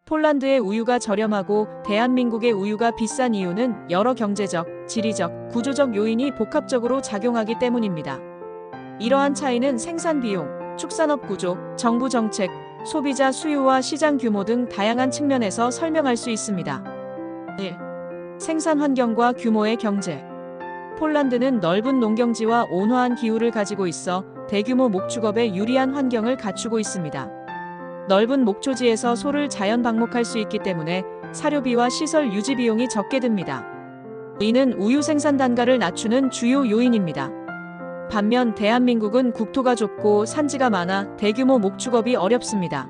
폴란드의 우유가 저렴하고 대한민국의 우유가 비싼 이유는 여러 경제적, 지리적, 구조적 요인이 복합적으로 작용하기 때문입니다. 이러한 차이는 생산 비용, 축산업 구조, 정부 정책, 소비자 수요와 시장 규모 등 다양한 측면에서 설명할 수 있습니다. 1. 생산 환경과 규모의 경제. 폴란드는 넓은 농경지와 온화한 기후를 가지고 있어 대규모 목축업에 유리한 환경을 갖추고 있습니다. 넓은 목초지에서 소를 자연 방목할 수 있기 때문에 사료비와 시설 유지 비용이 적게 듭니다. 이는 우유 생산 단가를 낮추는 주요 요인입니다. 반면 대한민국은 국토가 좁고 산지가 많아 대규모 목축업이 어렵습니다.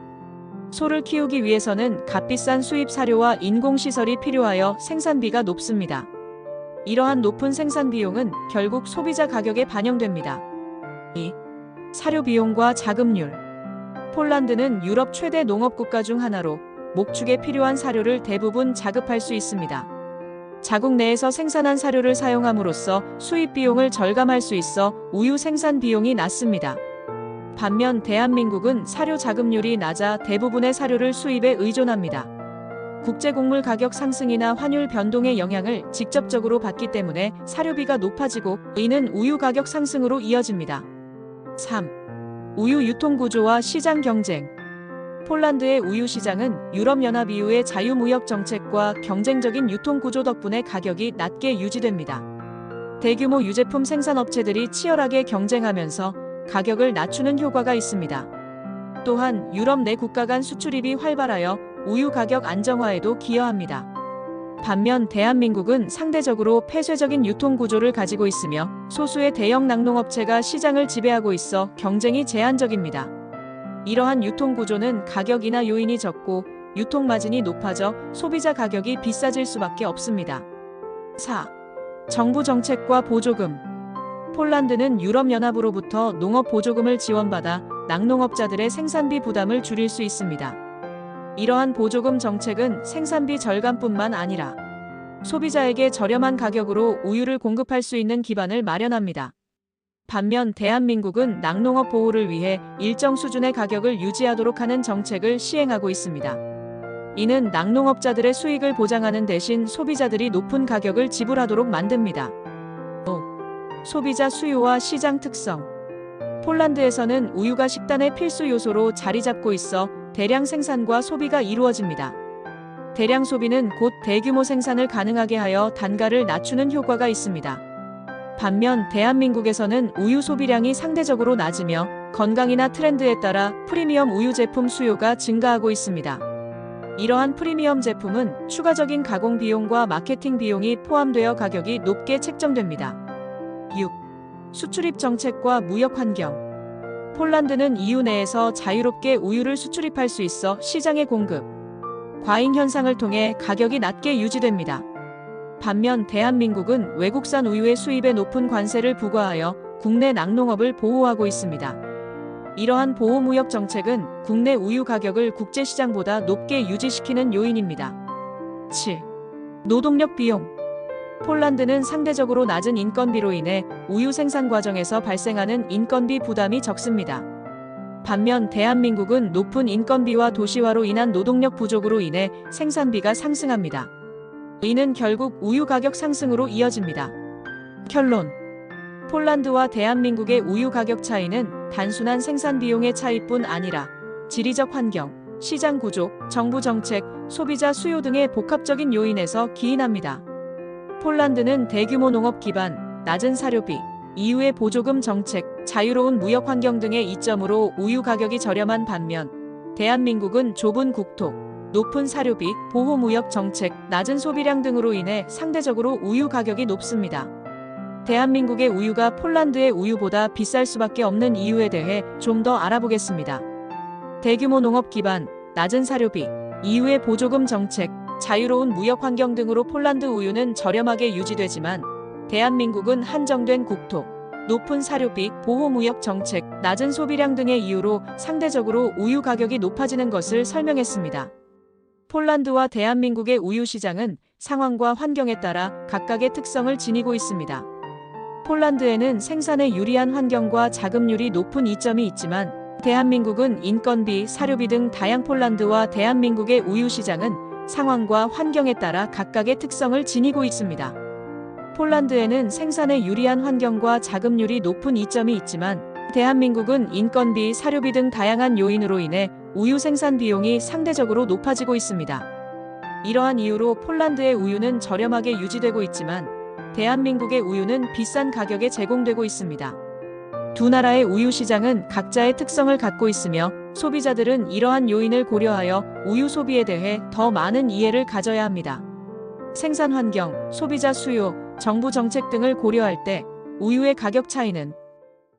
소를 키우기 위해서는 값비싼 수입 사료와 인공시설이 필요하여 생산비가 높습니다. 이러한 높은 생산 비용은 결국 소비자 가격에 반영됩니다. 2. 사료 비용과 자급률. 폴란드는 유럽 최대 농업국가 중 하나로 목축에 필요한 사료를 대부분 자급할 수 있습니다. 자국 내에서 생산한 사료를 사용함으로써 수입 비용을 절감할 수 있어 우유 생산 비용이 낮습니다. 반면 대한민국은 사료 자급률이 낮아 대부분의 사료를 수입에 의존합니다. 국제곡물 가격 상승이나 환율 변동의 영향을 직접적으로 받기 때문에 사료비가 높아지고 이는 우유 가격 상승으로 이어집니다. 3. 우유 유통 구조와 시장 경쟁. 폴란드의 우유 시장은 유럽연합 EU의 자유무역 정책과 경쟁적인 유통 구조 덕분에 가격이 낮게 유지됩니다. 대규모 유제품 생산업체들이 치열하게 경쟁하면서 가격을 낮추는 효과가 있습니다. 또한 유럽 내 국가 간 수출입이 활발하여 우유 가격 안정화에도 기여합니다. 반면 대한민국은 상대적으로 폐쇄적인 유통 구조를 가지고 있으며 소수의 대형 낙농업체가 시장을 지배하고 있어 경쟁이 제한적입니다. 이러한 유통 구조는 가격이나 요인이 적고 유통 마진이 높아져 소비자 가격이 비싸질 수밖에 없습니다. 4. 정부 정책과 보조금. 폴란드는 유럽연합으로부터 농업 보조금을 지원받아 낙농업자들의 생산비 부담을 줄일 수 있습니다. 이러한 보조금 정책은 생산비 절감뿐만 아니라 소비자에게 저렴한 가격으로 우유를 공급할 수 있는 기반을 마련합니다. 반면 대한민국은 낙농업 보호를 위해 일정 수준의 가격을 유지하도록 하는 정책을 시행하고 있습니다. 이는 낙농업자들의 수익을 보장하는 대신 소비자들이 높은 가격을 지불하도록 만듭니다. 5. 소비자 수요와 시장 특성. 폴란드에서는 우유가 식단의 필수 요소로 자리 잡고 있어 대량 생산과 소비가 이루어집니다. 대량 소비는 곧 대규모 생산을 가능하게 하여 단가를 낮추는 효과가 있습니다. 반면 대한민국에서는 우유 소비량이 상대적으로 낮으며 건강이나 트렌드에 따라 프리미엄 우유 제품 수요가 증가하고 있습니다. 이러한 프리미엄 제품은 추가적인 가공 비용과 마케팅 비용이 포함되어 가격이 높게 책정됩니다. 6. 수출입 정책과 무역 환경. 폴란드는 EU 내에서 자유롭게 우유를 수출입할 수 있어 시장의 공급, 과잉 현상을 통해 가격이 낮게 유지됩니다. 반면 대한민국은 외국산 우유의 수입에 높은 관세를 부과하여 국내 낙농업을 보호하고 있습니다. 이러한 보호무역 정책은 국내 우유 가격을 국제시장보다 높게 유지시키는 요인입니다. 7. 노동력 비용. 폴란드는 상대적으로 낮은 인건비로 인해 우유 생산 과정에서 발생하는 인건비 부담이 적습니다. 반면 대한민국은 높은 인건비와 도시화로 인한 노동력 부족으로 인해 생산비가 상승합니다. 이는 결국 우유 가격 상승으로 이어집니다. 결론. 폴란드와 대한민국의 우유 가격 차이는 단순한 생산 비용의 차이뿐 아니라 지리적 환경, 시장 구조, 정부 정책, 소비자 수요 등의 복합적인 요인에서 기인합니다. 폴란드는 대규모 농업 기반, 낮은 사료비, EU의 보조금 정책, 자유로운 무역 환경 등의 이점으로 우유 가격이 저렴한 반면 대한민국은 좁은 국토, 높은 사료비, 보호무역 정책, 낮은 소비량 등으로 인해 상대적으로 우유 가격이 높습니다. 대한민국의 우유가 폴란드의 우유보다 비쌀 수밖에 없는 이유에 대해 좀 더 알아보겠습니다. 대규모 농업 기반, 낮은 사료비, EU의 보조금 정책, 자유로운 무역 환경 등으로 폴란드 우유는 저렴하게 유지되지만 대한민국은 한정된 국토, 높은 사료비, 보호무역 정책, 낮은 소비량 등의 이유로 상대적으로 우유 가격이 높아지는 것을 설명했습니다. 폴란드와 대한민국의 우유 시장은 상황과 환경에 따라 각각의 특성을 지니고 있습니다. 폴란드에는 생산에 유리한 환경과 자급률이 높은 이점이 있지만 대한민국은 인건비, 사료비 등 다양 폴란드와 대한민국의 우유 시장은 상황과 환경에 따라 각각의 특성을 지니고 있습니다. 폴란드에는 생산에 유리한 환경과 자급률이 높은 이점이 있지만 대한민국은 인건비, 사료비 등 다양한 요인으로 인해 우유 생산 비용이 상대적으로 높아지고 있습니다. 이러한 이유로 폴란드의 우유는 저렴하게 유지되고 있지만 대한민국의 우유는 비싼 가격에 제공되고 있습니다. 두 나라의 우유 시장은 각자의 특성을 갖고 있으며 소비자들은 이러한 요인을 고려하여 우유 소비에 대해 더 많은 이해를 가져야 합니다. 생산 환경, 소비자 수요, 정부 정책 등을 고려할 때 우유의 가격 차이는